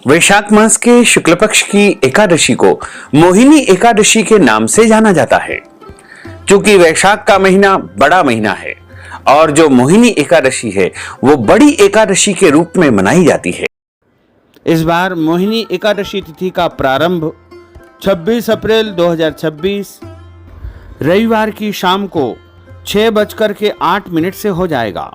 वैशाख मास के शुक्ल पक्ष की एकादशी को मोहिनी एकादशी के नाम से जाना जाता है। क्योंकि वैशाख का महीना बड़ा महीना है और जो मोहिनी एकादशी है वो बड़ी एकादशी के रूप में मनाई जाती है। इस बार मोहिनी एकादशी तिथि का प्रारंभ 26 अप्रैल 2026 रविवार की शाम को 6:08 से हो जाएगा,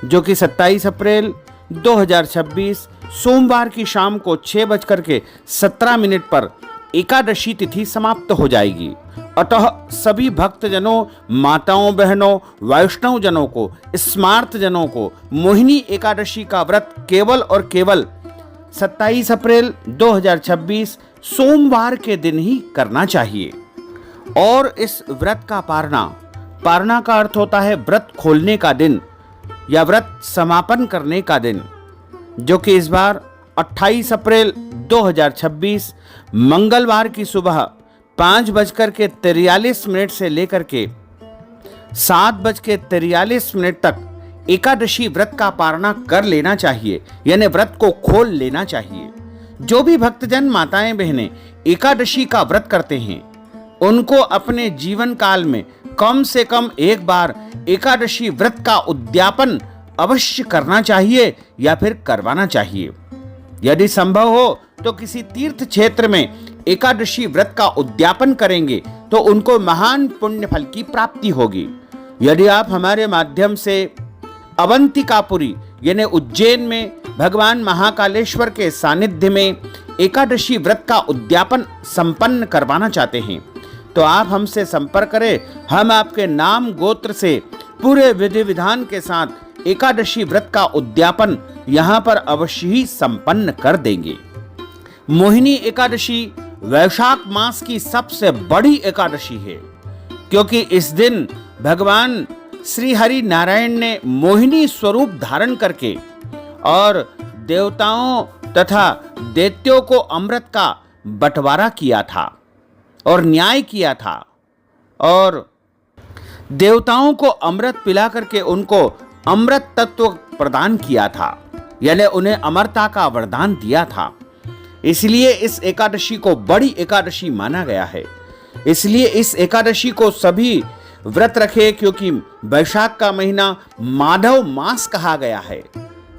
जो कि 27 अप्रैल 2026 सोमवार की शाम को 6:17 पर एकादशी तिथि समाप्त हो जाएगी। अतः सभी भक्तजनों, माताओं, बहनों, वैष्णव जनों को, स्मार्त जनों को मोहिनी एकादशी का व्रत केवल और केवल 27 अप्रैल 2026 सोमवार के दिन ही करना चाहिए। और इस व्रत का पारना का अर्थ होता है व्रत खोलने का दिन या व्रत समापन करने का दिन, जो कि इस बार 28 अप्रैल 2026 मंगलवार की सुबह 5:43 से लेकर के 7:43 तक एकादशी व्रत का पारना कर लेना चाहिए, यानी व्रत को खोल लेना चाहिए। जो भी भक्तजन, माताएं, बहनें एकादशी का व्रत करते हैं उनको अपने जीवन काल में कम से कम एक बार एकादशी व्रत का उद्यापन अवश्य करना चाहिए या फिर करवाना चाहिए। यदि संभव हो तो किसी तीर्थ क्षेत्र में एकादशी व्रत का उद्यापन करेंगे तो उनको महान पुण्य फल की प्राप्ति होगी। यदि आप हमारे माध्यम से अवंतिकापुरी यानी उज्जैन में भगवान महाकालेश्वर के सानिध्य में एकादशी व्रत का उद्यापन संपन्न करवाना चाहते हैं तो आप हमसे संपर्क करें। हम आपके नाम गोत्र से पूरे विधि विधान के साथ एकादशी व्रत का उद्यापन यहाँ पर अवश्य ही संपन्न कर देंगे। मोहिनी एकादशी वैशाख मास की सबसे बड़ी एकादशी है, क्योंकि इस दिन भगवान श्री हरि नारायण ने मोहिनी स्वरूप धारण करके और देवताओं तथा दैत्यों को अमृत का बंटवारा किया था और न्याय किया था, और देवताओं को अमृत पिला करके उनको अमृत तत्व प्रदान किया था, यानी उन्हें अमरता का वरदान दिया था। इसलिए इस एकादशी को बड़ी एकादशी माना गया है। इसलिए इस एकादशी को सभी व्रत रखे, क्योंकि वैशाख का महीना माधव मास कहा गया है।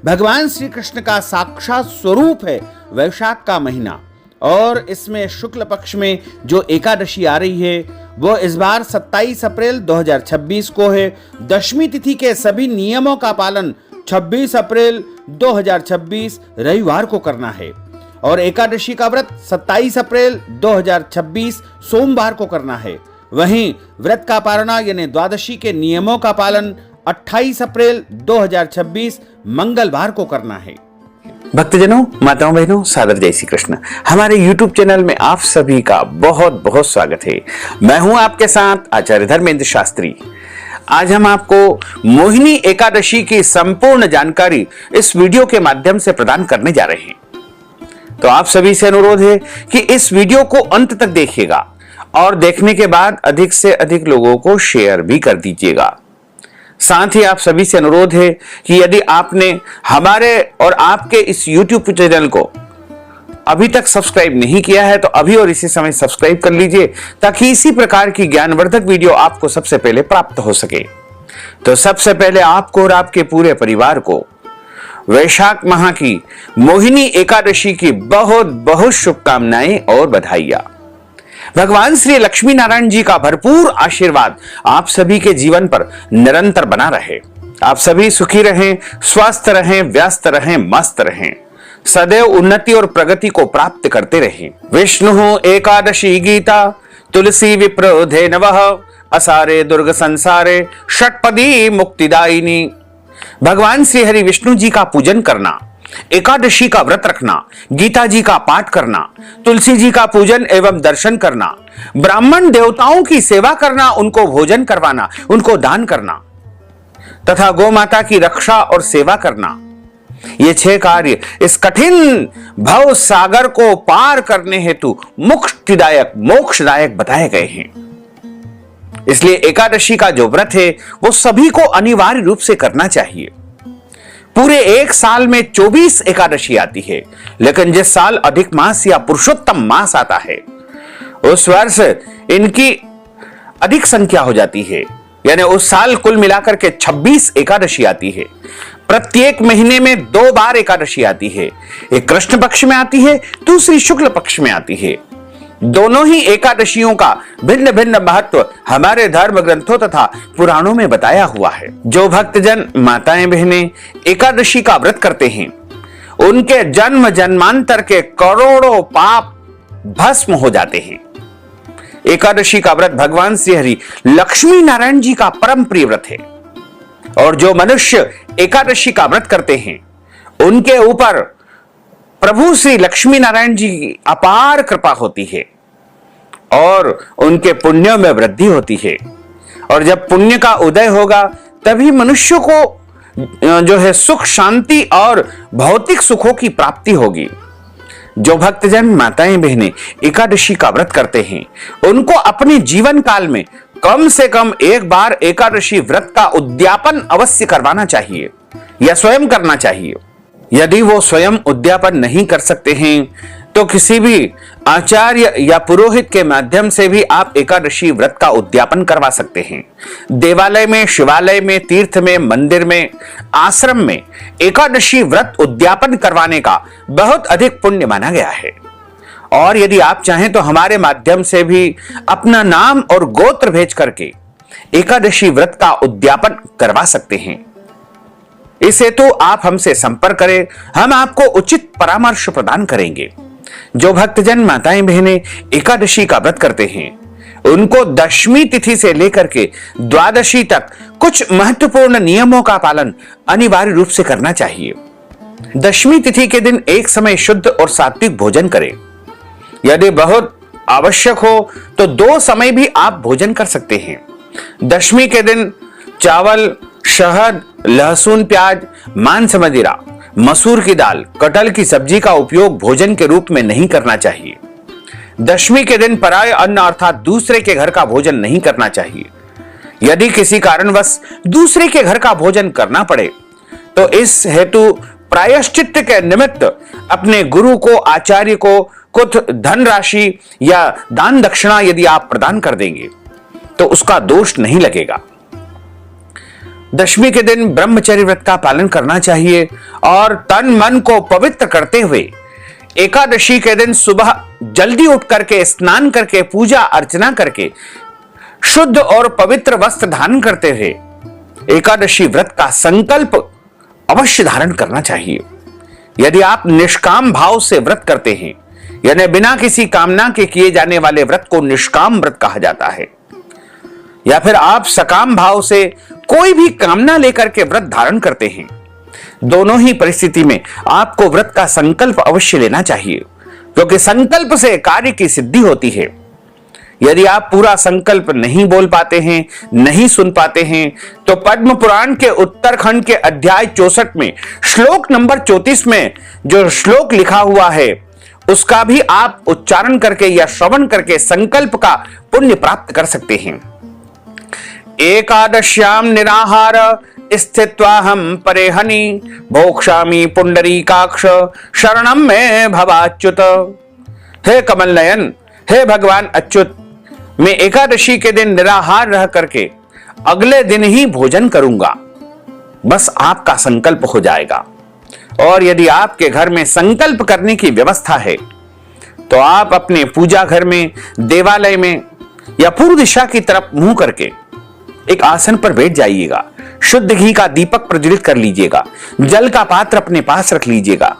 भगवान श्री कृष्ण का साक्षात स्वरूप है वैशाख का महीना, और इसमें शुक्ल पक्ष में जो एकादशी आ रही है वो इस बार 27 अप्रैल 2026 को है। दशमी तिथि के सभी नियमों का पालन 26 अप्रैल 2026 रविवार को करना है, और एकादशी का व्रत 27 अप्रैल 2026 सोमवार को करना है। वहीं व्रत का पारणा यानी द्वादशी के नियमों का पालन 28 अप्रैल 2026 मंगलवार को करना है। भक्तजनों, माताओं, बहनों, सादर जय श्री कृष्ण। हमारे YouTube चैनल में आप सभी का बहुत बहुत स्वागत है। मैं हूं आपके साथ आचार्य धर्मेंद्र शास्त्री। आज हम आपको मोहिनी एकादशी की संपूर्ण जानकारी इस वीडियो के माध्यम से प्रदान करने जा रहे हैं। तो आप सभी से अनुरोध है कि इस वीडियो को अंत तक देखिएगा और देखने के बाद अधिक से अधिक लोगों को शेयर भी कर दीजिएगा। साथ ही आप सभी से अनुरोध है कि यदि आपने हमारे और आपके इस YouTube चैनल को अभी तक सब्सक्राइब नहीं किया है तो अभी और इसी समय सब्सक्राइब कर लीजिए, ताकि इसी प्रकार की ज्ञानवर्धक वीडियो आपको सबसे पहले प्राप्त हो सके। तो सबसे पहले आपको और आपके पूरे परिवार को वैशाख माह की मोहिनी एकादशी की बहुत बहुत शुभकामनाएं और बधाइयां। भगवान श्री लक्ष्मी नारायण जी का भरपूर आशीर्वाद आप सभी के जीवन पर निरंतर बना रहे। आप सभी सुखी रहें, स्वस्थ रहें, व्यस्त रहें, मस्त रहें, सदैव उन्नति और प्रगति को प्राप्त करते रहें। विष्णु एकादशी गीता तुलसी विप्र धेनवः असारे दुर्ग संसारे षटपदी मुक्तिदायिनी। भगवान श्री हरि विष्णु जी का पूजन करना, एकादशी का व्रत रखना, गीता जी का पाठ करना, तुलसी जी का पूजन एवं दर्शन करना, ब्राह्मण देवताओं की सेवा करना, उनको भोजन करवाना, उनको दान करना तथा गौ माता की रक्षा और सेवा करना, ये 6 कार्य इस कठिन भव सागर को पार करने हेतु मुक्तिदायक, मोक्षदायक बताए गए हैं। इसलिए एकादशी का जो व्रत है वो सभी को अनिवार्य रूप से करना चाहिए। पूरे एक साल में 24 एकादशी आती है, लेकिन जिस साल अधिक मास या पुरुषोत्तम मास आता है उस वर्ष इनकी अधिक संख्या हो जाती है। यानी उस साल कुल मिलाकर के 26 एकादशी आती है। प्रत्येक महीने में 2 बार एकादशी आती है, एक कृष्ण पक्ष में आती है, दूसरी शुक्ल पक्ष में आती है। दोनों ही एकादशियों का भिन्न भिन्न महत्व हमारे धर्म ग्रंथों तथा पुराणों में बताया हुआ है। जो भक्तजन माताएं बहनें एकादशी का व्रत करते हैं उनके जन्म जन्मांतर के करोड़ों पाप भस्म हो जाते हैं। एकादशी का व्रत भगवान श्री हरि लक्ष्मी नारायण जी का परम प्रिय व्रत है और जो मनुष्य एकादशी का व्रत करते हैं उनके ऊपर प्रभु श्री लक्ष्मी नारायण जी की अपार कृपा होती है और उनके पुण्यों में वृद्धि होती है। और जब पुण्य का उदय होगा तभी मनुष्य को जो है सुख शांति और भौतिक सुखों की प्राप्ति होगी। जो भक्तजन माताएं बहनें एकादशी का व्रत करते हैं उनको अपने जीवन काल में कम से कम एक बार एकादशी व्रत का उद्यापन अवश्य करवाना चाहिए या स्वयं करना चाहिए। यदि वो स्वयं उद्यापन नहीं कर सकते हैं तो किसी भी आचार्य या पुरोहित के माध्यम से भी आप एकादशी व्रत का उद्यापन करवा सकते हैं। देवालय में, शिवालय में, तीर्थ में, मंदिर में, आश्रम में एकादशी व्रत उद्यापन करवाने का बहुत अधिक पुण्य माना गया है। और यदि आप चाहें तो हमारे माध्यम से भी अपना नाम और गोत्र भेज करके एकादशी व्रत का उद्यापन करवा सकते हैं। इस हेतु आप हमसे संपर्क करें, हम आपको उचित परामर्श प्रदान करेंगे। जो भक्तजन माताएं बहनें एकादशी का व्रत करते हैं उनको दशमी तिथि से लेकर के द्वादशी तक कुछ महत्वपूर्ण नियमों का पालन अनिवार्य रूप से करना चाहिए। दशमी तिथि के दिन एक समय शुद्ध और सात्विक भोजन करें। यदि बहुत आवश्यक हो तो 2 समय भी आप भोजन कर सकते हैं। दशमी के दिन चावल, शहद, लहसुन, प्याज, मांस, मदिरा, मसूर की दाल, कटहल की सब्जी का उपयोग भोजन के रूप में नहीं करना चाहिए। दशमी के दिन पराय अन्न अर्थात दूसरे के घर का भोजन नहीं करना चाहिए। यदि किसी कारणवश दूसरे के घर का भोजन करना पड़े तो इस हेतु प्रायश्चित के निमित्त अपने गुरु को, आचार्य को कुछ धनराशि या दान दक्षिणा यदि आप प्रदान कर देंगे तो उसका दोष नहीं लगेगा। दशमी के दिन ब्रह्मचर्य व्रत का पालन करना चाहिए और तन मन को पवित्र करते हुए एकादशी के दिन सुबह जल्दी उठ करके स्नान करके पूजा अर्चना करके शुद्ध और पवित्र वस्त्र धारण करते हुए एकादशी व्रत का संकल्प अवश्य धारण करना चाहिए। यदि आप निष्काम भाव से व्रत करते हैं यानी बिना किसी कामना के किए जाने वाले व्रत को निष्काम व्रत कहा जाता है, या फिर आप सकाम भाव से कोई भी कामना लेकर के व्रत धारण करते हैं, दोनों ही परिस्थिति में आपको व्रत का संकल्प अवश्य लेना चाहिए क्योंकि संकल्प से कार्य की सिद्धि होती है। यदि आप पूरा संकल्प नहीं बोल पाते हैं, नहीं सुन पाते हैं तो पद्म पुराण के उत्तरखंड के अध्याय 64 में श्लोक नंबर 34 में जो श्लोक लिखा हुआ है उसका भी आप उच्चारण करके या श्रवण करके संकल्प का पुण्य प्राप्त कर सकते हैं। एकादश्याम निराहार स्थित्वाहम परेहनि भोक्ष्यामि पुंडरीकाक्ष शरणम में भवाच्युत। हे कमल नयन, हे भगवान अच्युत, मैं एकादशी के दिन निराहार रह करके अगले दिन ही भोजन करूंगा, बस आपका संकल्प हो जाएगा। और यदि आपके घर में संकल्प करने की व्यवस्था है तो आप अपने पूजा घर में, देवालय में या पूर्व दिशा की तरफ मुंह करके एक आसन पर बैठ जाइएगा। शुद्ध घी का दीपक प्रज्वलित कर लीजिएगा, जल का पात्र अपने पास रख लीजिएगा।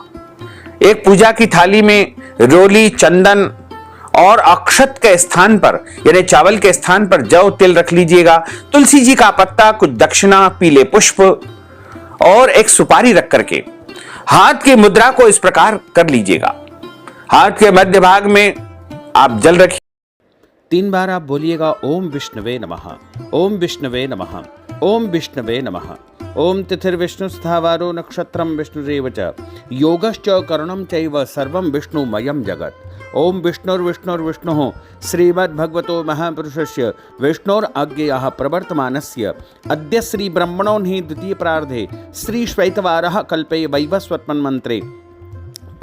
एक पूजा की थाली में रोली, चंदन और अक्षत के स्थान पर यानी चावल के स्थान पर जौ तिल रख लीजिएगा। तुलसी जी का पत्ता, कुछ दक्षिणा, पीले पुष्प और एक सुपारी रख करके हाथ की मुद्रा को इस प्रकार कर लीजिएगा। हाथ के मध्य भाग में आप जल रखिए। 3 बार आप बोलिएगा ओम विष्णवे नमः, ओम विष्णवे नमः, ओम विष्णवे नमः। ओम तिथिर्विष्णु स्थावारो नक्षत्रम विष्णुरेव च योगश्च करणम चैव सर्वं विष्णुमयं जगत्। ओम विष्णुर्विष्णुर्विष्णुः श्रीमद्भगवतो महापुरुषस्य विष्णोरज्ञेयः प्रवर्तमानस्य अद्य श्री ब्रह्मणो हि द्वितीय प्रार्धे श्री श्वेतवारः कल्पे वैवस्वत्मन्मन्त्रे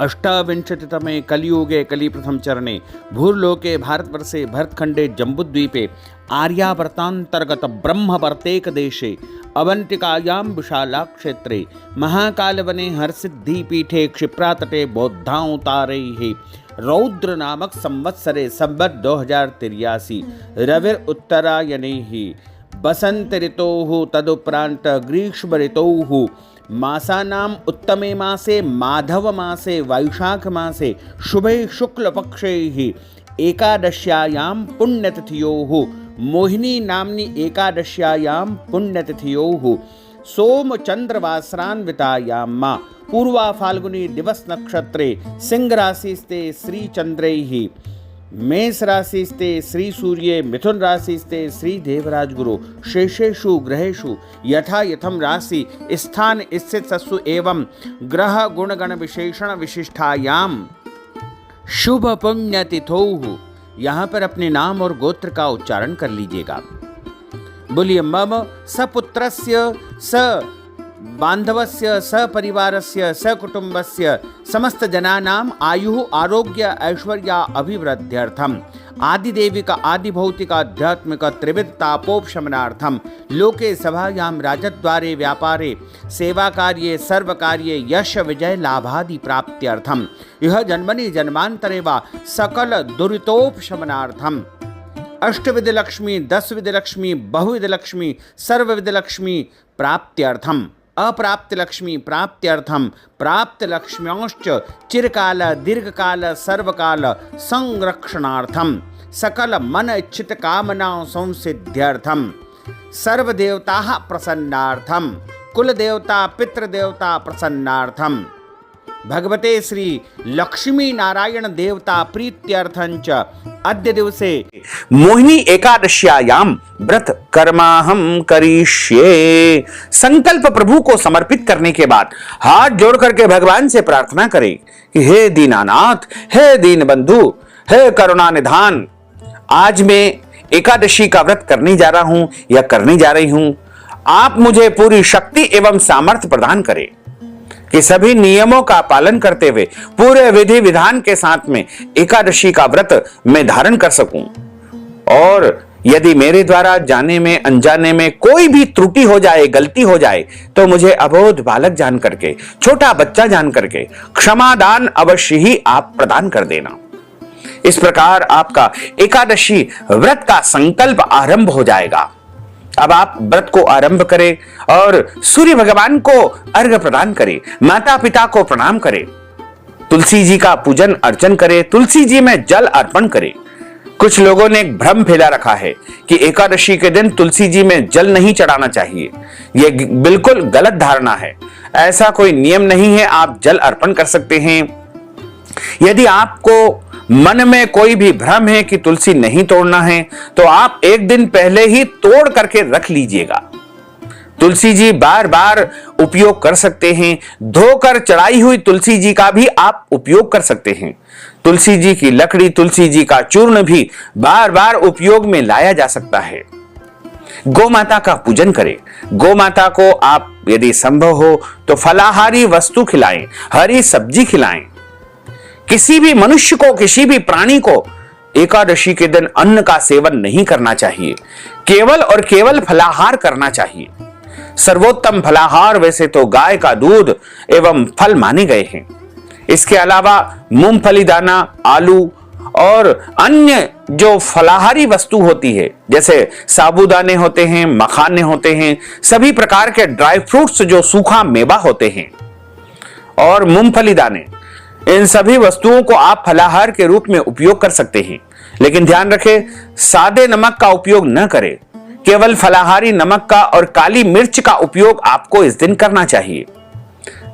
अष्टाविंशतितमे कलियुगे कलिप्रथम चरणे भूर्लोके भारतवर्षे भरतखंडे जम्बूद्वीपे आर्यावर्तांतर्गत ब्रह्मवर्तेक देशे अवंतिकायां विशालाक्षेत्रे महाकालवने हरसिद्धिपीठे क्षिप्रातटे बौद्धावतारैः रौद्र नामक संवत्सरे संवत् 2083 रविर उत्तरायणैः बसंत ऋतोः तदुपरांत ग्रीष्म ऋतोः मासानाम् उत्तमे मासे माधव मासे वैशाख मासे शुभे शुक्लपक्षैः एकादश्यायां पुण्यतिथयोः मोहिनी नाम्नि एकादश्यायां पुण्यतिथयोः सोमचंद्रवासरान्वितायां मा पूर्वा फाल्गुनी दिवस नक्षत्रे सिंह राशिस्ते श्री चंद्रैः मेष राशिस्ते श्री सूर्ये मिथुन राशिस्ते श्री देवराज गुरु शेषेषु ग्रहेषु यथा यथम राशि स्थान स्थित सत्सु एवं ग्रह गुणगण विशेषण विशिष्टायां शुभ पुण्यतिथौः। यहाँ पर अपने नाम और गोत्र का उच्चारण कर लीजिएगा। बोलिए मम सपुत्रस्य स बांधवस्य सपरिवारस्य सकुटुंबस्य समस्त जनानां आयुः आरोग्य ऐश्वर्य अभिवृद्ध्यर्थम आदिदेविक आदिभौतिक आध्यात्मिक त्रिविध तापोपशमनार्थम लोके सभायां राजद्वारे व्यापारे सेवा कार्ये सर्व कार्ये यश विजय लाभादि प्राप्त्यर्थम यह जन्मनि जन्मांतरे वा सकल दुरितोपशमनार्थम अष्टविध लक्ष्मी 10 विध लक्ष्मी बहुविध लक्ष्मी सर्वविध लक्ष्मी प्राप्त्यर्थम अप्राप्त लक्ष्मी प्राप्त्यर्थम प्राप्त लक्ष्म्योश्च चिरकाल दीर्घकाल सर्वकाल संरक्षणार्थम सकल मन इच्छित कामनाओं संसिद्ध्यर्थम सर्वदेवताः प्रसन्नार्थम कुल देवता पितृदेवता प्रसन्नार्थम भगवते श्री लक्ष्मी नारायण देवता प्रीत्यर्थंच अद्य दिवसे मोहिनी एकादश्यायां व्रत कर्माहम करिष्ये। संकल्प प्रभु को समर्पित करने के बाद हाथ जोड़ करके भगवान से प्रार्थना करें कि हे दीनानाथ, हे दीन बंधु, हे करुणा निधान, आज मैं एकादशी का व्रत करने जा रहा हूं या करने जा रही हूं। आप मुझे पूरी शक्ति एवं सामर्थ्य प्रदान करें कि सभी नियमों का पालन करते हुए पूरे विधि विधान के साथ में एकादशी का व्रत मैं धारण कर सकूं। और यदि मेरे द्वारा जाने में अनजाने में कोई भी त्रुटि हो जाए, गलती हो जाए, तो मुझे अबोध बालक जान करके, छोटा बच्चा जान करके क्षमादान अवश्य ही आप प्रदान कर देना। इस प्रकार आपका एकादशी व्रत का संकल्प आरंभ हो जाएगा। अब आप व्रत को आरंभ करें और सूर्य भगवान को अर्घ्य प्रदान करें, माता पिता को प्रणाम करें, तुलसी जी का पूजन अर्चन करें, तुलसी जी में जल अर्पण करें। कुछ लोगों ने एक भ्रम फैला रखा है कि एकादशी के दिन तुलसी जी में जल नहीं चढ़ाना चाहिए। यह बिल्कुल गलत धारणा है। ऐसा कोई नियम नहीं है। आप जल अर्पण कर सकते हैं। यदि आपको मन में कोई भी भ्रम है कि तुलसी नहीं तोड़ना है, तो आप एक दिन पहले ही तोड़ करके रख लीजिएगा। तुलसी जी बार बार उपयोग कर सकते हैं। धोकर चढ़ाई हुई तुलसी जी का भी आप उपयोग कर सकते हैं। तुलसी जी की लकड़ी, तुलसी जी का चूर्ण भी बार बार उपयोग में लाया जा सकता है। गौ माता का पूजन करें। गौ माता को आप यदि संभव हो तो फलाहारी वस्तु खिलाएं, हरी सब्जी खिलाएं। किसी भी मनुष्य को, किसी भी प्राणी को एकादशी के दिन अन्न का सेवन नहीं करना चाहिए। केवल और केवल फलाहार करना चाहिए। सर्वोत्तम फलाहार वैसे तो गाय का दूध एवं फल माने गए हैं। इसके अलावा मूंगफली दाना, आलू और अन्य जो फलाहारी वस्तु होती है, जैसे साबूदाने होते हैं, मखाने होते हैं, सभी प्रकार के ड्राई फ्रूट्स जो सूखा मेवा होते हैं और मूंगफली दाने, इन सभी वस्तुओं को आप फलाहार के रूप में उपयोग कर सकते हैं। लेकिन ध्यान रखें, सादे नमक का उपयोग न करें। केवल फलाहारी नमक का और काली मिर्च का उपयोग आपको इस दिन करना चाहिए।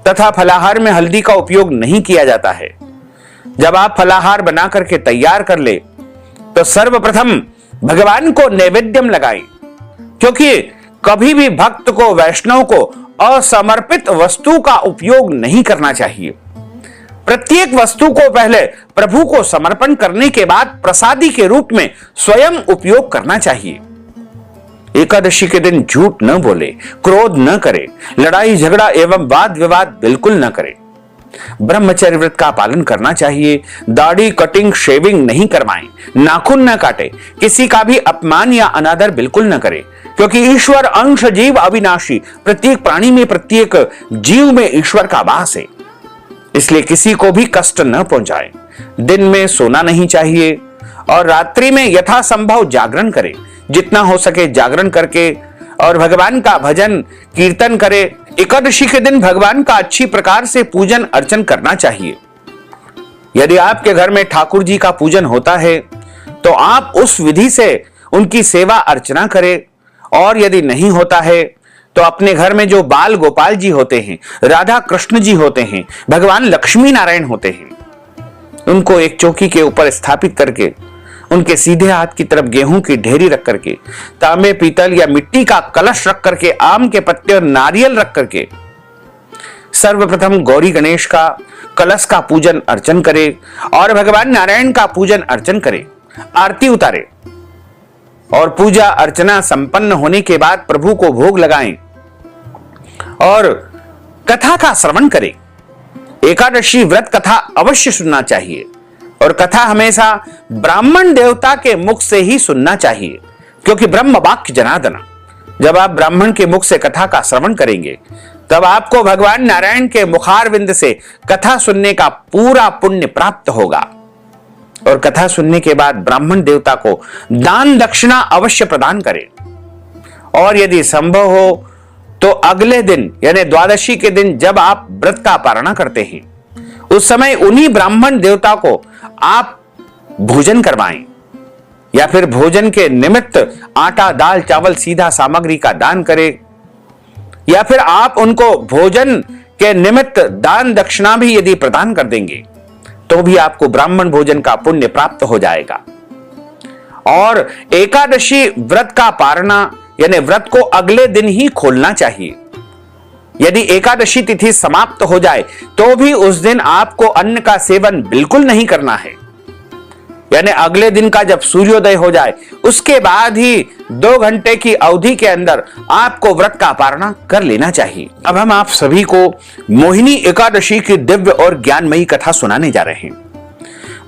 तथा फलाहार में हल्दी का उपयोग नहीं किया जाता है। जब आप फलाहार बना करके तैयार कर ले तो सर्वप्रथम भगवान को नैवेद्यम लगाएं, क्योंकि कभी भी भक्त को, वैष्णव को असमर्पित वस्तु का उपयोग नहीं करना चाहिए। प्रत्येक वस्तु को पहले प्रभु को समर्पण करने के बाद प्रसादी के रूप में स्वयं उपयोग करना चाहिए। एकादशी के दिन झूठ न बोले, क्रोध न करे, लड़ाई झगड़ा एवं वाद विवाद बिल्कुल न करे। ब्रह्मचर्य व्रत का पालन करना चाहिए। दाढ़ी कटिंग शेविंग नहीं करवाएं, नाखून न काटे, किसी का भी अपमान या अनादर बिल्कुल न करें, क्योंकि ईश्वर अंश जीव अविनाशी, प्रत्येक प्राणी में प्रत्येक जीव में ईश्वर का वास है, इसलिए किसी को भी कष्ट न पहुंचाएं। दिन में सोना नहीं चाहिए और रात्रि में यथासंभव जागरण करें। जितना हो सके जागरण करके और भगवान का भजन कीर्तन करें। एकादशी के दिन भगवान का अच्छी प्रकार से पूजन अर्चन करना चाहिए। यदि आपके घर में ठाकुर जी का पूजन होता है तो आप उस विधि से उनकी सेवा अर्चना करें, और यदि नहीं होता है तो अपने घर में जो बाल गोपाल जी होते हैं, राधा कृष्ण जी होते हैं, भगवान लक्ष्मी नारायण होते हैं, उनको एक चौकी के ऊपर स्थापित करके उनके सीधे हाथ की तरफ गेहूं की ढेरी रख करके, तांबे पीतल या मिट्टी का कलश रख करके, आम के पत्ते और नारियल रख करके सर्वप्रथम गौरी गणेश का कलश का पूजन अर्चन करें और भगवान नारायण का पूजन अर्चन करें, आरती उतारे और पूजा अर्चना संपन्न होने के बाद प्रभु को भोग लगाएं और कथा का श्रवण करें। एकादशी व्रत कथा अवश्य सुनना चाहिए और कथा हमेशा ब्राह्मण देवता के मुख से ही सुनना चाहिए, क्योंकि ब्रह्म वाक्य जनार्दन। जब आप ब्राह्मण के मुख से कथा का श्रवण करेंगे तब आपको भगवान नारायण के मुखारविंद से कथा सुनने का पूरा पुण्य प्राप्त होगा। और कथा सुनने के बाद ब्राह्मण देवता को दान दक्षिणा अवश्य प्रदान करें, और यदि संभव हो तो अगले दिन यानी द्वादशी के दिन जब आप व्रत का पारणा करते हैं उस समय उन्हीं ब्राह्मण देवता को आप भोजन करवाएं, या फिर भोजन के निमित्त आटा दाल चावल सीधा सामग्री का दान करें, या फिर आप उनको भोजन के निमित्त दान दक्षिणा भी यदि प्रदान कर देंगे तो भी आपको ब्राह्मण भोजन का पुण्य प्राप्त हो जाएगा। और एकादशी व्रत का पारणा यानी व्रत को अगले दिन ही खोलना चाहिए। यदि एकादशी तिथि समाप्त हो जाए तो भी उस दिन आपको अन्न का सेवन बिल्कुल नहीं करना है, यानी अगले दिन का जब सूर्योदय हो जाए उसके बाद ही 2 घंटे की अवधि के अंदर आपको व्रत का पारणा कर लेना चाहिए। अब हम आप सभी को मोहिनी एकादशी की दिव्य और ज्ञानमयी कथा सुनाने जा रहे हैं।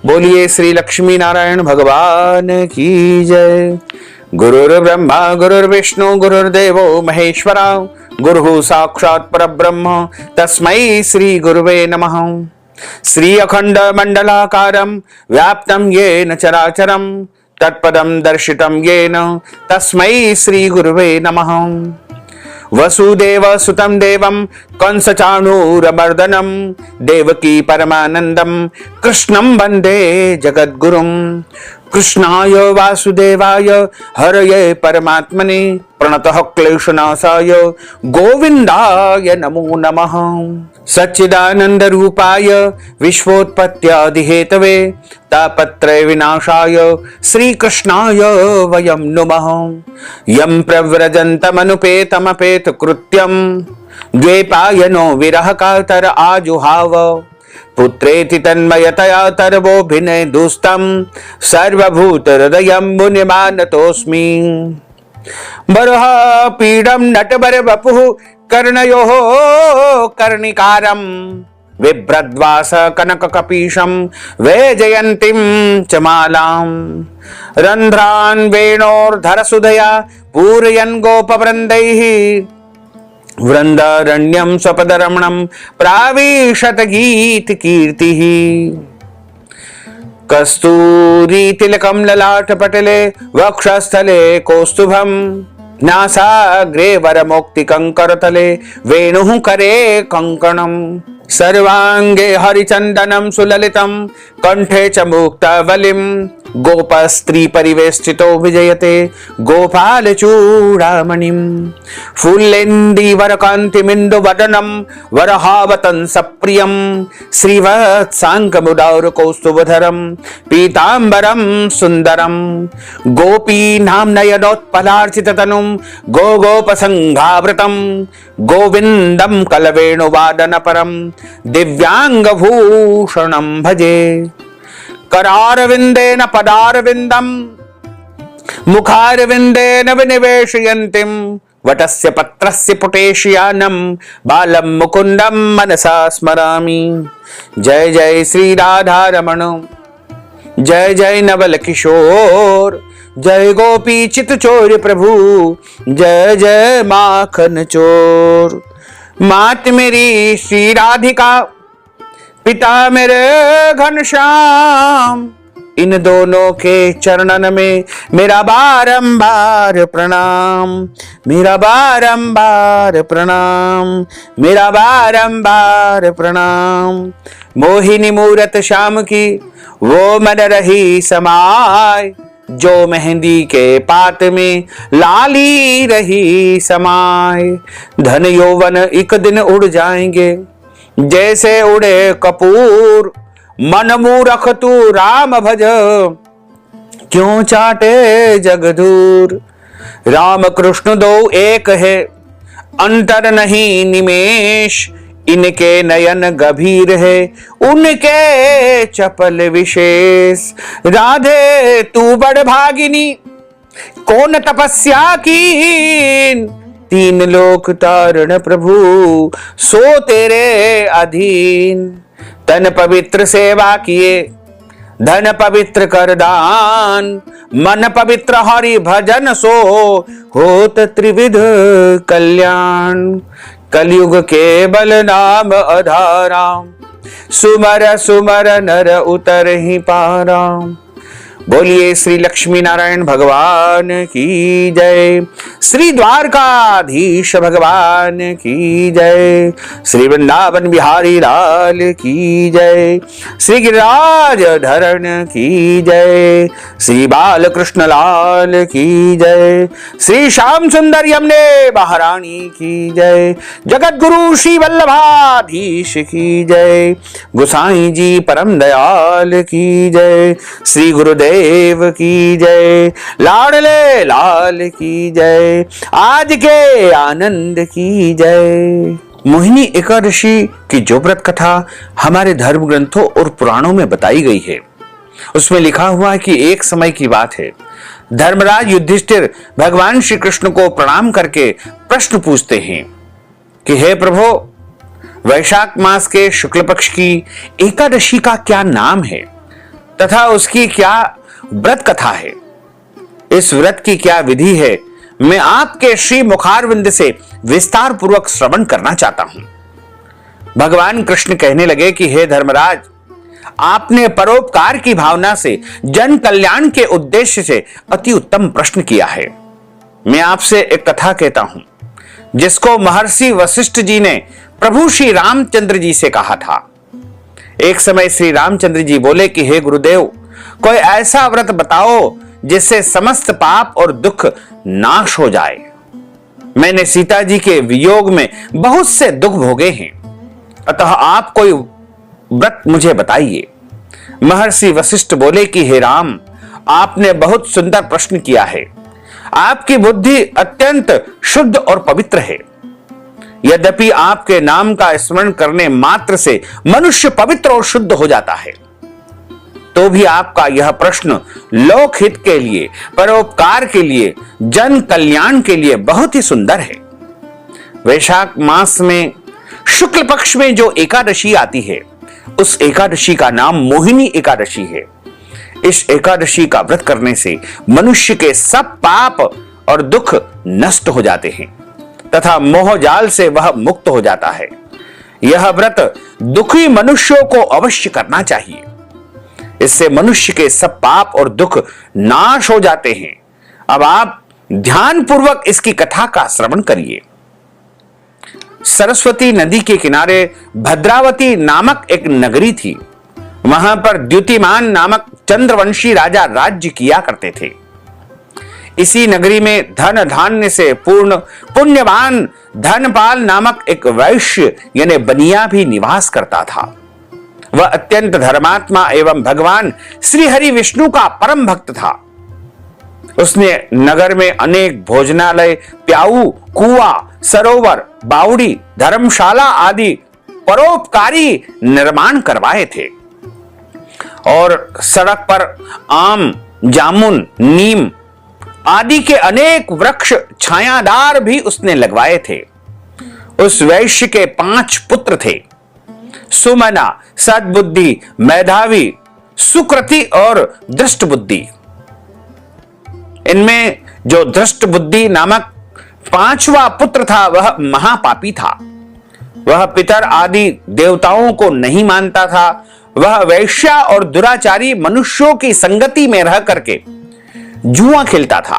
बोलिए श्री लक्ष्मी नारायण भगवान की जय। गुरुर्ब्रह्मा गुरुर्विष्णु गुरुर्देवो महेश्वरा, गुरुः साक्षात् परब्रह्म तस्मै श्री गुरुवे नमः। श्री अखंड मंडलाकारं व्याप्तं येन चराचरं तत्पदं दर्शितं येन तस्मै श्री गुरुवे नमः। वसुदेव सुतं देवं कंसचाणूरमर्दनं देवकी परमानंदं कृष्णं वंदे जगद्गुरुं। कृष्णाय वासुदेवाय हरये परमात्मने प्रणतः क्लेशनाशाय गोविंदाय नमो नमः। सच्चिदानंद रूपाय विश्वोत्पत्त्यादिहेतवे तापत्रय विनाशाय श्री कृष्णाय वयं नुमः। यं प्रव्रजन्तमनुपेतमपेत कृत्यं द्वैपायनो विरह कातर आजुहाव। पुत्रेति तन्मयतया तरवोभिनय दुस्तं सर्वभूत हृदयं मुनिमानतोऽस्मि। बरह पीडं नटवर वपुः कर्णयोः कर्णिकारं बिभ्रद्वास कनककपीशं वैजयन्तीं च मालां। रन्ध्रान् वेणोर्धरसुधया पूरयन् गोपवृन्दैः वृन्दारण्यं स्वपदरमणं प्राविशत गीतकीर्तिः। कस्तूरी तिलकं ललाटपटले वक्षस्थले कौस्तुभं नासाग्रे वरमौक्तिकं करतले वेणुः करे कङ्कणम्। सर्वांगे हरिचंदनं सुललितं कंठे च मुक्तावलिं गोपस्त्री परिवेष्टितो विजयते गोपाल चूड़ामणिं। फुल्लेन्दीवरकान्तिमिन्दुवदनं वरहावतं सप्रियं श्रीवत्साङ्गमुदार कौस्तुभधरं पीताम्बरं सुन्दरं। गोपीनां नयनोत्पलार्चिततनुं गोगोपसङ्घावृतं गोविन्दं कलवेणुवादनपरं दिव्यांग भूषणं भजे। करारविंदेन पदारविंदम मुखारविंदेन विनिवेशयन्तीं वटस्य पत्रस्य पुटेशयानं बालं मुकुंदं मनसा स्मरामि। जय जय श्री राधा रमण, जय जय नवल किशोर, जय गोपी चित चोर प्रभु, जय जय माखन चोर। मात मेरी श्री राधिका, पिता मेरे घनश्याम, इन दोनों के चरणन में मेरा बारंबार प्रणाम, मेरा बारंबार प्रणाम, मेरा बारंबार प्रणाम। मोहिनी मूरत श्याम की वो मन रही समाय, जो मेहंदी के पात में लाली रही समाय। धन यौवन एक दिन उड़ जाएंगे जैसे उड़े कपूर, मन मूरख तू राम भज, क्यों चाटे जग दूर। राम कृष्ण दो एक है, अंतर नहीं निमेष, इनके नयन गंभीर है, उनके चपल विशेष। राधे तू बड़ भागिनी, कौन तपस्या कीन, तीन लोक तारण प्रभु, सो तेरे अधीन। तन पवित्र सेवा किए, धन पवित्र कर दान, मन पवित्र हरि भजन सो होत त्रिविध कल्याण। कलयुग के बल नाम आधारा, सुमर सुमर नर उतर ही पारा। बोलिए श्री लक्ष्मी नारायण भगवान की जय, श्री द्वारकाधीश भगवान की जय, श्री वृंदावन बिहारी लाल की जय, श्री गिरिराज धरण की जय, श्री बालकृष्ण लाल की जय, श्री श्याम सुंदर यमुने महारानी की जय, जगत गुरु श्री वल्लभाधीश की जय, गोसाई जी परम दयाल की जय, श्री गुरुदेव की जय, लाडले लाल की जय, आज के आनंद की जय। मोहिनी एकादशी की जो व्रत कथा हमारे धर्म ग्रंथों और पुराणों में बताई गई है, उसमें लिखा हुआ है कि एक समय की बात है, धर्मराज युधिष्ठिर भगवान श्री कृष्ण को प्रणाम करके प्रश्न पूछते हैं कि हे प्रभु, वैशाख मास के शुक्ल पक्ष की एकादशी का क्या नाम है तथा उसकी क्या व्रत कथा है, इस व्रत की क्या विधि है, मैं आपके श्री मुखारविंद से विस्तार पूर्वक श्रवण करना चाहता हूं। भगवान कृष्ण कहने लगे कि हे धर्मराज, आपने परोपकार की भावना से जन कल्याण के उद्देश्य से अति उत्तम प्रश्न किया है। मैं आपसे एक कथा कहता हूं जिसको महर्षि वशिष्ठ जी ने प्रभु श्री रामचंद्र जी से कहा था। एक समय श्री रामचंद्र जी बोले कि हे गुरुदेव, कोई ऐसा व्रत बताओ जिससे समस्त पाप और दुख नाश हो जाए। मैंने सीता जी के वियोग में बहुत से दुख भोगे हैं, अतः आप कोई व्रत मुझे बताइए। महर्षि वशिष्ठ बोले कि हे राम, आपने बहुत सुंदर प्रश्न किया है। आपकी बुद्धि अत्यंत शुद्ध और पवित्र है। यद्यपि आपके नाम का स्मरण करने मात्र से मनुष्य पवित्र और शुद्ध हो जाता है, तो भी आपका यह प्रश्न लोकहित के लिए, परोपकार के लिए, जन कल्याण के लिए बहुत ही सुंदर है। वैशाख मास में शुक्ल पक्ष में जो एकादशी आती है, उस एकादशी का नाम मोहिनी एकादशी है। इस एकादशी का व्रत करने से मनुष्य के सब पाप और दुख नष्ट हो जाते हैं तथा मोह जाल से वह मुक्त हो जाता है। यह व्रत दुखी मनुष्यों को अवश्य करना चाहिए। इससे मनुष्य के सब पाप और दुख नाश हो जाते हैं। अब आप ध्यान पूर्वक इसकी कथा का श्रवण करिए। सरस्वती नदी के किनारे भद्रावती नामक एक नगरी थी। वहां पर द्युतिमान नामक चंद्रवंशी राजा राज्य किया करते थे। इसी नगरी में धन धान्य से पूर्ण पुण्यवान धनपाल नामक एक वैश्य यानी बनिया भी निवास करता था। वह अत्यंत धर्मात्मा एवं भगवान श्री हरि विष्णु का परम भक्त था। उसने नगर में अनेक भोजनालय, प्याऊ, कुआं, सरोवर, बावड़ी, धर्मशाला आदि परोपकारी निर्माण करवाए थे और सड़क पर आम, जामुन, नीम आदि के अनेक वृक्ष छायादार भी उसने लगवाए थे। उस वैश्य के 5 पुत्र थे, सुमना, सद्बुद्धि, मेधावी, सुकृति और दृष्ट बुद्धि। इनमें जो दृष्ट बुद्धि नामक 5वां पुत्र था वह महापापी था। वह पितर आदि देवताओं को नहीं मानता था। वह वैश्या और दुराचारी मनुष्यों की संगति में रह करके जुआ खेलता था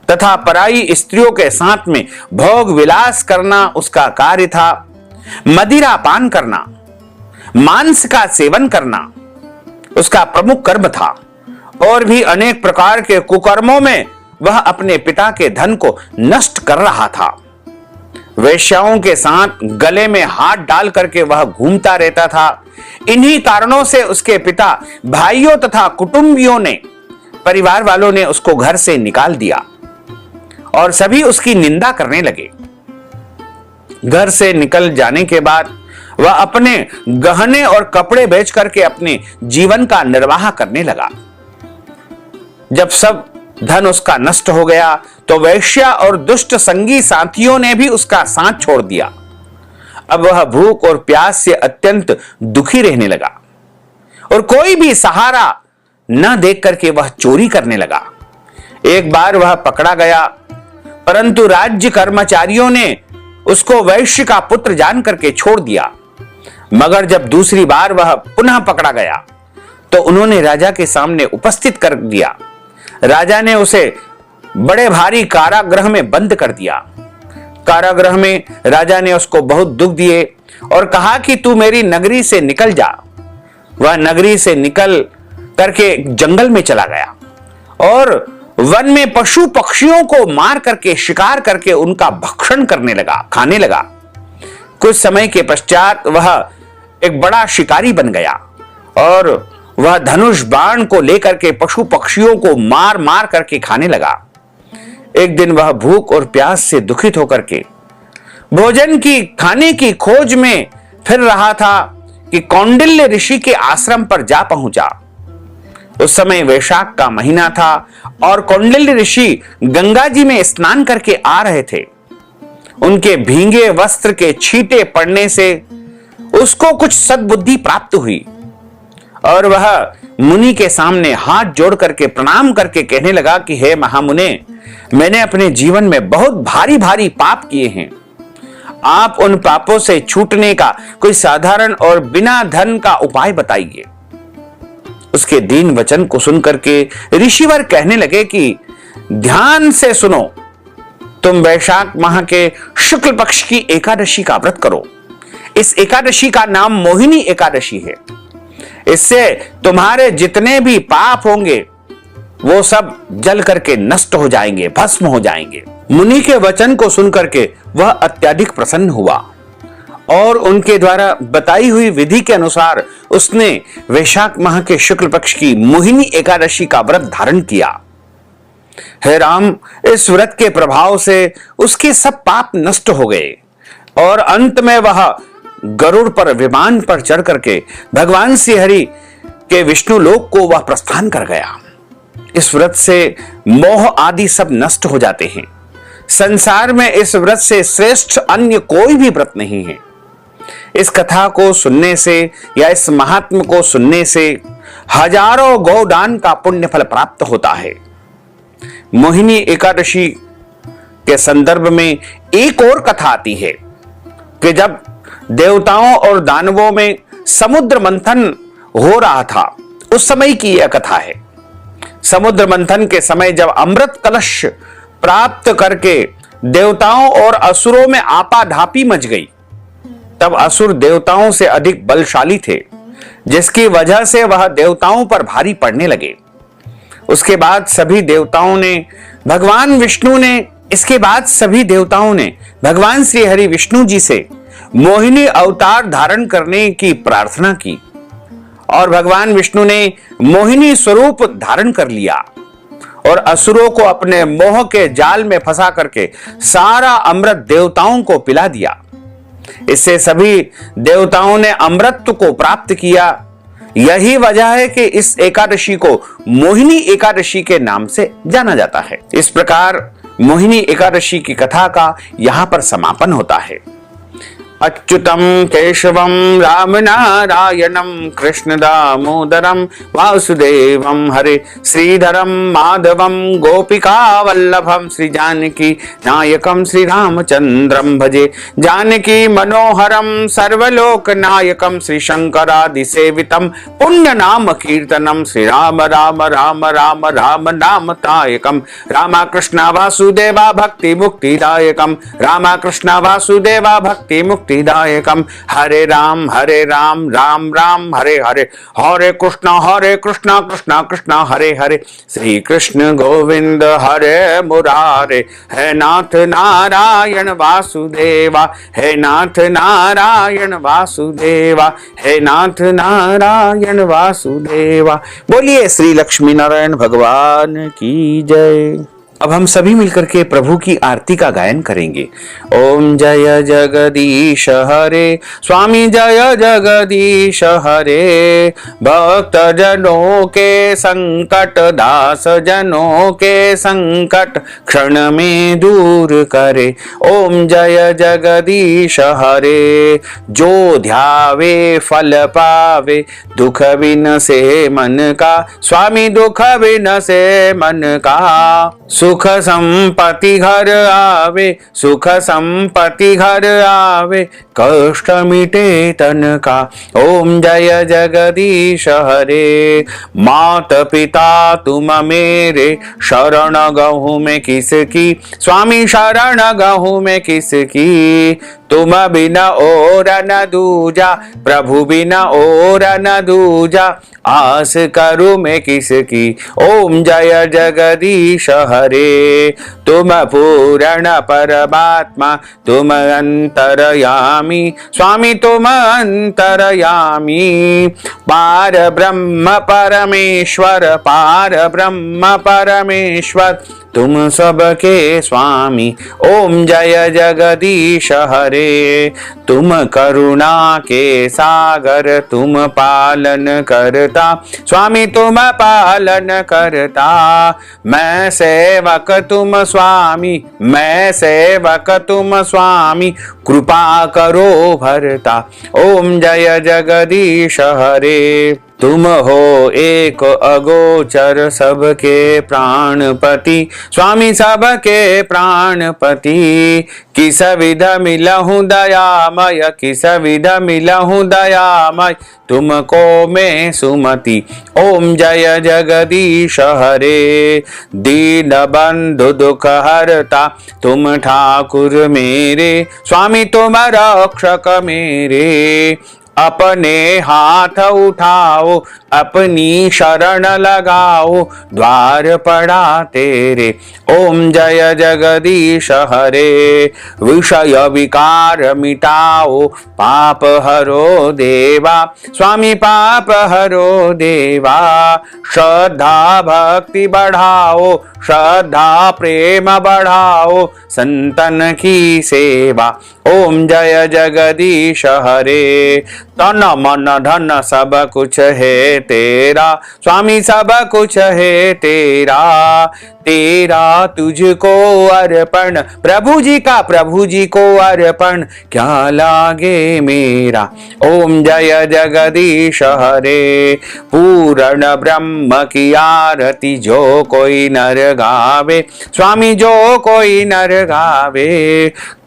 तथा पराई स्त्रियों के साथ में भोग विलास करना उसका कार्य था। मदिरा पान करना, मांस का सेवन करना उसका प्रमुख कर्म था और भी अनेक प्रकार के कुकर्मों में वह अपने पिता के धन को नष्ट कर रहा था। वेश्याओं के साथ गले में हाथ डाल करके वह घूमता रहता था। इन्हीं कारणों से उसके पिता, भाइयों तथा कुटुंबियों ने, परिवार वालों ने उसको घर से निकाल दिया और सभी उसकी निंदा करने लगे। घर से निकल जाने के बाद वह अपने गहने और कपड़े बेच करके अपने जीवन का निर्वाह करने लगा। जब सब धन उसका नष्ट हो गया तो वैश्या और दुष्ट संगी साथियों ने भी उसका साथ छोड़ दिया। अब वह भूख और प्यास से अत्यंत दुखी रहने लगा और कोई भी सहारा न देख करके वह चोरी करने लगा। एक बार वह पकड़ा गया, परंतु राज्य कर्मचारियों ने उसको वैश्य का पुत्र जान करके छोड़ दिया। मगर जब दूसरी बार वह पुनः पकड़ा गया तो उन्होंने राजा के सामने उपस्थित कर दिया। राजा ने उसे बड़े भारी कारागृह में बंद कर दिया। कारागृह में राजा ने उसको बहुत दुख दिए और कहा कि तू मेरी नगरी से निकल जा। वह नगरी से निकल करके जंगल में चला गया और वन में पशु पक्षियों को मार करके, शिकार करके उनका भक्षण करने लगा, खाने लगा। कुछ समय के पश्चात वह एक बड़ा शिकारी बन गया और वह धनुष बाण को लेकर के पशु पक्षियों को मार मार करके खाने लगा। एक दिन वह भूख और प्यास से दुखित होकर के भोजन की, खाने की खोज में फिर रहा था कि कौंडिल्य ऋषि के आश्रम पर जा पहुंचा। उस समय वैशाख का महीना था और कौंडिल्य ऋषि गंगा जी में स्नान करके आ रहे थे। उनके भींगे वस्त्र के छींटे पड़ने से उसको कुछ सद्बुद्धि प्राप्त हुई और वह मुनि के सामने हाथ जोड़ करके प्रणाम करके कहने लगा कि हे महामुने, मैंने अपने जीवन में बहुत भारी भारी पाप किए हैं। आप उन पापों से छूटने का कोई साधारण और बिना धन का उपाय बताइए। उसके दीन वचन को सुनकर के ऋषिवर कहने लगे कि ध्यान से सुनो, तुम वैशाख माह के शुक्ल पक्ष की एकादशी का व्रत करो। इस एकादशी का नाम मोहिनी एकादशी है। इससे तुम्हारे जितने भी पाप होंगे वो सब जल करके नष्ट हो जाएंगे, भस्म हो जाएंगे। मुनि के वचन को सुनकर के वह अत्यधिक प्रसन्न हुआ और उनके द्वारा बताई हुई विधि के अनुसार उसने वैशाख माह के शुक्ल पक्ष की मोहिनी एकादशी का व्रत धारण किया। हे राम, इस व्रत के प्रभाव से उसके सब पाप नष्ट हो गए और अंत में वह गरुड़ पर विमान पर चढ़ करके भगवान श्री हरि के विष्णु लोक को वह प्रस्थान कर गया। इस व्रत से मोह आदि सब नष्ट हो जाते हैं। संसार में इस व्रत से श्रेष्ठ अन्य कोई भी व्रत नहीं है। इस कथा को सुनने से या इस महात्म को सुनने से हजारों गौदान का पुण्य फल प्राप्त होता है। मोहिनी एकादशी के संदर्भ में एक और कथा आती है कि जब देवताओं और दानवों में समुद्र मंथन हो रहा था, उस समय की यह कथा है। समुद्र मंथन के समय जब अमृत कलश प्राप्त करके देवताओं और असुरों में आपाधापी मच गई, तब असुर देवताओं से अधिक बलशाली थे, जिसकी वजह से वह देवताओं पर भारी पड़ने लगे। उसके बाद सभी देवताओं ने भगवान श्री हरि विष्णु जी से मोहिनी अवतार धारण करने की प्रार्थना की और भगवान विष्णु ने मोहिनी स्वरूप धारण कर लिया और असुरों को अपने मोह के जाल में फंसा करके सारा अमृत देवताओं को पिला दिया। इससे सभी देवताओं ने अमृत को प्राप्त किया। यही वजह है कि इस एकादशी को मोहिनी एकादशी के नाम से जाना जाता है। इस प्रकार मोहिनी एकादशी की कथा का यहां पर समापन होता है। अच्युतम केशवम राम नारायणम कृष्ण दामोदरम वासुदेवम हरे श्रीधरम माधवम गोपिका वल्लभम श्री जानकी नायकम श्री रामचंद्रम भजे जानकी मनोहरम सर्वलोक नायकम श्री शंकरादि सेवितम पुण्य नाम कीर्तनम श्री राम राम राम राम राम नाम तायकम रामकृष्ण वासुदेवा भक्ति मुक्तिदायकम रामकृष्ण वासुदेवा भक्ति मुक्तिदायकम हरे राम राम राम हरे हरे हरे कृष्ण कृष्ण कृष्ण हरे हरे श्री कृष्ण गोविंद हरे मुरारे हे नाथ नारायण वासुदेवा हे नाथ नारायण वासुदेवा हे नाथ नारायण वासुदेवा। बोलिए श्री लक्ष्मी नारायण भगवान की जय। अब हम सभी मिलकर के प्रभु की आरती का गायन करेंगे। ओम जय जगदीश हरे स्वामी जय जगदीश हरे भक्त जनों के संकट दास जनों के संकट क्षण में दूर करे। ओम जय जगदीश हरे जो ध्यावे फल पावे दुख बिन से मन का स्वामी दुख बिन से मन का सुख संपत्ति घर आवे सुख संपत्ति घर आवे कष्ट मिटे तन का। ओम जय जगदीश हरे मात पिता तुम मेरे शरण गहूँ में किसकी स्वामी शरण गहूँ में किसकी तुम बिना और न दूजा प्रभु बिना और न दूजा आस करूं मैं किसकी। ओम जय जगदीश हरे तुम पूर्ण परमात्मा तुम अंतरयामी स्वामी तुम अंतरयामी पार ब्रह्म परमेश्वर पार ब्रह्म परमेश्वर तुम सबके स्वामी। ओम जय जगदीश हरे तुम करुणा के सागर तुम पालन करता स्वामी तुम पालन करता मैं सेवक तुम स्वामी मैं सेवक तुम स्वामी कृपा करो भरता। ओम जय जगदीश हरे तुम हो एक अगोचर सबके प्राणपति स्वामी सबके प्राणपति किस विध मिलहूँ दयामय किस विध मिलहूँ दयामय तुमको मैं सुमति। ओम जय जगदीश हरे दीन बंधु दुख हरता तुम ठाकुर मेरे स्वामी तुम रक्षक मेरे अपने हाथ उठाओ अपनी शरण लगाओ द्वार पड़ा तेरे। ओम जय जगदीश हरे विषय विकार मिटाओ पाप हरो देवा स्वामी पाप हरो देवा श्रद्धा भक्ति बढ़ाओ श्रद्धा प्रेम बढ़ाओ संतन की सेवा। ओम जय जगदीश हरे तन मन धन सब कुछ है तेरा स्वामी सब कुछ है तेरा तेरा तुझको अर्पण प्रभु जी को अर्पण क्या लागे मेरा। ओम जय जगदीश हरे पूर्ण ब्रह्म की आरती जो कोई नर गावे स्वामी जो कोई नर गावे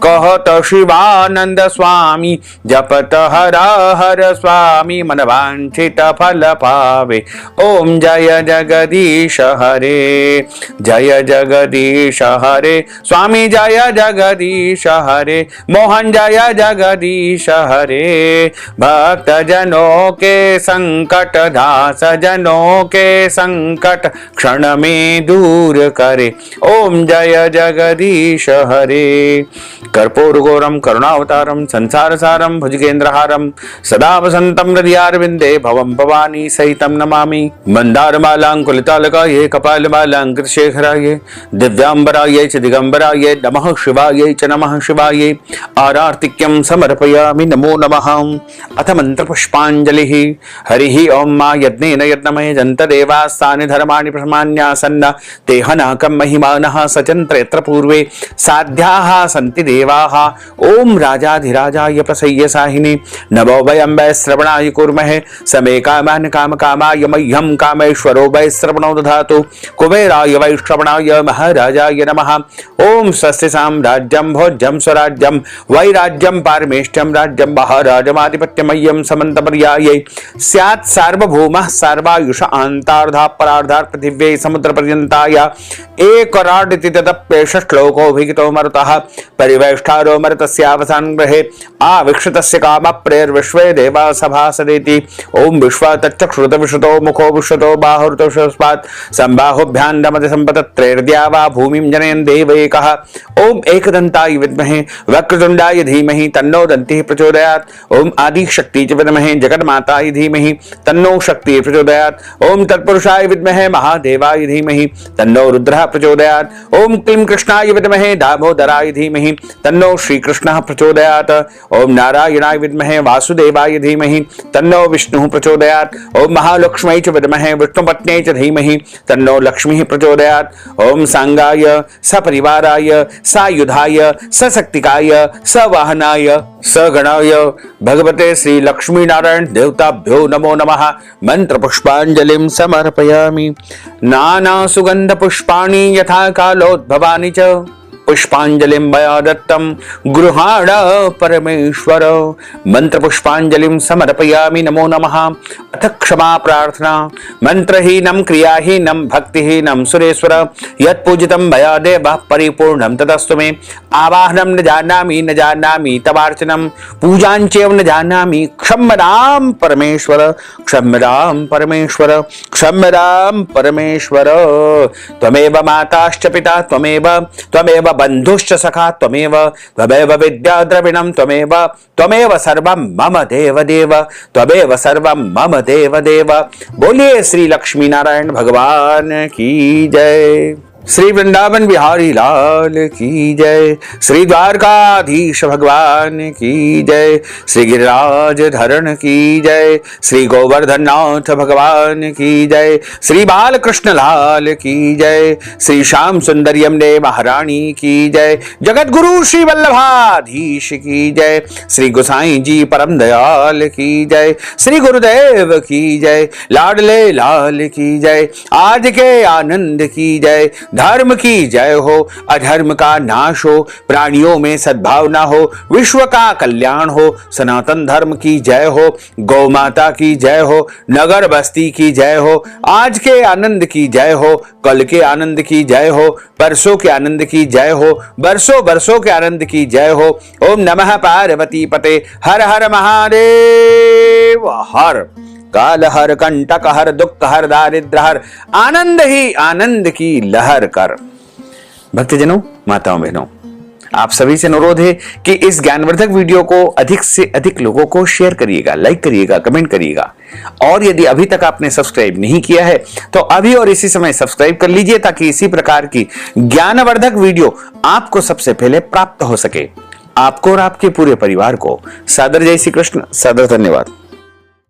कहत शिवानंद स्वामी जपत हर हर स्वामी मन वांछित फल पावे। ओम जय जगदीश हरे जय जगदीश हरे स्वामी जय जगदीश हरे मोहन जय जगदीश हरे भक्त जनों के संकट दास जनों के संकट क्षण में दूर करे। ओम जय जगदीश हरे कर्पूर गौरम करुणावतारम संसार सारम भुजगेंद्रहारम सदा वसंतम हृदयारविंदे भवम भवानी सहितम नमामि। मंदारमालांकुलितालकाये कपालमालांकृतशेखराये दिव्यांबराये च दिगंबराये नमः शिवाये च नमः शिवाये। आरार्तिक्यं समर्पयामि नमो नमः। अथ मंत्र पुष्पांजलिः। हरिः ओम मा यज्ञेन यज्ञमय जन्त देवास्तानि धर्माणि प्रथमान्यासन्न तेहनाकं महिमानः सचन्त्रयत्र पूर्वे साध्याः सन्ति देवाः। ओम राजाधिराजाय प्रसय्य साहिने नमो वयं वै श्रवणाय कुर्महे समे कामान् कामकामाय मह्यं कामेश्वरो वै श्रवणो दधातु। कुबेराय वै श्रवणाय महाराजाय नमः। ओम स्वस्ति साम्राज्यं भोज्यं स्वराज्यं वैराज्यं पारमेष्ठ्यं राज्यं महाराजमाधिपत्यमय्यं समन्तपर्यायै स्यात् सार्वभौमः सर्वायुष आन्तार्धा परार्धात् पृथिव्यै समुद्रपर्यन्ताय एकराडिति तदप्येष श्लोकोऽभिहितो मरुतः परिवेष्टारो मरुतस्यावसानं ग्रहे आविक्षतस्य कामप्रेर्विश्वे देवा सभासदेति। ओम विश्वा तच्चक्षुरुत विश्रुतो मुखो विश्रुतो बाहुरुतो शस्पात् संबाहुभ्यां नमति संपतत्रेर्द्या वा भूमिं जनयन् देव एकः। ओम एकदन्ताय विद्महे वक्रतुण्डाय धीमहि तन्नो दन्तिः प्रचोदयात्। ओम आदिशक्ति च विद्महे जगन्माताय धीमहि तन्नो शक्तिः प्रचोदयात्। ओम तत्पुरुषाय विद्महे महादेवाय धीमहि तन्नो रुद्रः प्रचोदयात्। ओम क्लीं कृष्णाय विद्महे दामोदराय धीमहि तन्नो श्रीकृष्णः प्रचोदयात्। ओम नारायणाय विद्महे वासुदेवाय धीमहि तन्नो विष्णुः प्रचोदयात्। ओम महालक्ष्म्यै च विद्महे विष्णुपत्न्यै च धीमहि तन्नो लक्ष्मीः प्रचोदयात्। ओम सांगाय सपरिवाराय सायुधाय सशक्तिकाय सवाहनाय सगणाय भगवते श्री लक्ष्मी नारायण देवताभ्यो नमो नमः। मंत्र पुष्पांजलिं समर्पयामि। नाना सुगंध पुष्पाणि यथा कालोद्भवानि च पुष्पांजलिं मया दत्तं गृहाण परमेश्वर। मंत्र पुष्पांजलिं समर्पयामि नमो नमः। अथ क्षमा प्रार्थना। मंत्रहीनं क्रियाहीनं भक्तिहीनं सुरेश्वर यत्पूजितं मया देवः परिपूर्णं तदस्तु मे। आवाहनं न जानामि तवार्चनं पूजाञ्चैव न जानामि क्षम्यतां परमेश्वर क्षम्यतां परमेश्वर क्षम्यतां परमेश्वर। त्वमेव माताश्च पिता त्वमेव बन्धुश्च सखा त्वमेव विद्या द्रविणं त्वमेव सर्वं मम देव देव त्वमेव सर्वं मम देव देव। बोलिए श्री लक्ष्मी नारायण भगवान की जय। श्री वृंदावन बिहारी लाल की जय। श्री द्वारकाधीश भगवान की जय। श्री गिरिराज धरण की जय। श्री गोवर्धन नाथ भगवान की जय। श्री बालकृष्ण लाल की जय। श्री श्याम सुंदर यमुने महारानी की जय। जगत गुरु श्री वल्लभाधीश की जय। श्री गोसाई जी परम दयाल की जय। श्री गुरुदेव की जय। लाडले लाल की जय। आज के आनंद की जय। धर्म की जय हो अधर्म का नाश हो प्राणियों में सद्भावना हो विश्व का कल्याण हो सनातन धर्म की जय हो गौ माता की जय हो नगर बस्ती की जय हो आज के आनंद की जय हो कल के आनंद की जय हो परसों के आनंद की जय हो बरसों बरसों के आनंद की जय हो। ओम नमः पार्वती पते हर हर महादेव हर काल हर कंटक हर दुख हर दारिद्र हर आनंद ही आनंद की लहर कर। भक्तजनों माताओं बहनों आप सभी से अनुरोध है कि इस ज्ञानवर्धक वीडियो को अधिक से अधिक लोगों को शेयर करिएगा, लाइक करिएगा, कमेंट करिएगा और यदि अभी तक आपने सब्सक्राइब नहीं किया है तो अभी और इसी समय सब्सक्राइब कर लीजिए ताकि इसी प्रकार की ज्ञानवर्धक वीडियो आपको सबसे पहले प्राप्त हो सके। आपको और आपके पूरे परिवार को सादर जय श्री कृष्ण, सादर धन्यवाद।